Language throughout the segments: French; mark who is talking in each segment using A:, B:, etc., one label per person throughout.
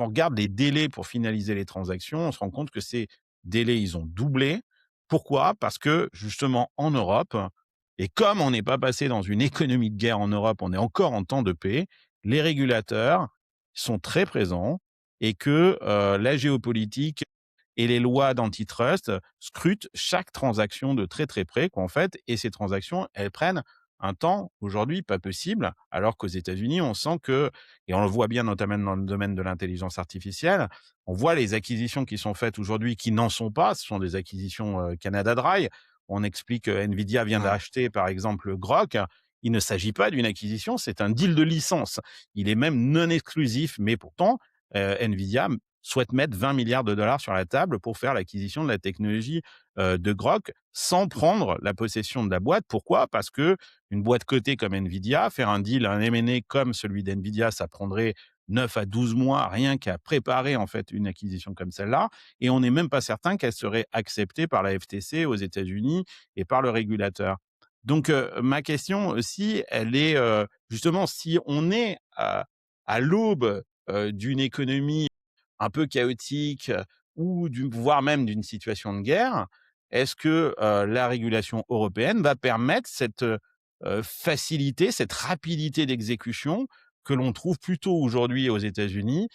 A: on regarde les délais pour finaliser les transactions, on se rend compte que ces délais, ils ont doublé. Pourquoi? Parce que justement en Europe et comme on n'est pas passé dans une économie de guerre en Europe, on est encore en temps de paix, les régulateurs sont très présents et que, la géopolitique et les lois d'antitrust scrutent chaque transaction de très, très près, qu'en fait et ces transactions, elles prennent un temps aujourd'hui pas possible, alors qu'aux États-Unis, on sent que et on le voit bien notamment dans le domaine de l'intelligence artificielle, on voit les acquisitions qui sont faites aujourd'hui qui n'en sont pas, ce sont des acquisitions, Canada Dry. On explique que Nvidia vient
B: Ouais.
A: d'acheter par exemple Grok. Il ne s'agit pas d'une acquisition, c'est un deal de licence. Il est même non exclusif, mais pourtant, Nvidia souhaite mettre 20 milliards de dollars sur la table pour faire l'acquisition de la technologie, de Grok, sans prendre la possession de la boîte. Pourquoi? Parce que une boîte cotée comme Nvidia, faire un deal, un M&A comme celui d'Nvidia, ça prendrait 9 à 12 mois rien qu'à préparer, en fait, une acquisition comme celle-là et on n'est même pas certain qu'elle serait acceptée par la FTC aux États-Unis et par le régulateur. Donc, ma question aussi, elle est, justement, si on est à l'aube, d'une économie un peu chaotique, ou voire même d'une situation de guerre, est-ce que, la régulation européenne va permettre cette, facilité, cette rapidité d'exécution que l'on trouve plutôt aujourd'hui aux États-Unis,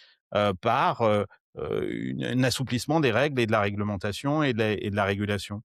A: par, un assouplissement des règles et de la réglementation et de la régulation?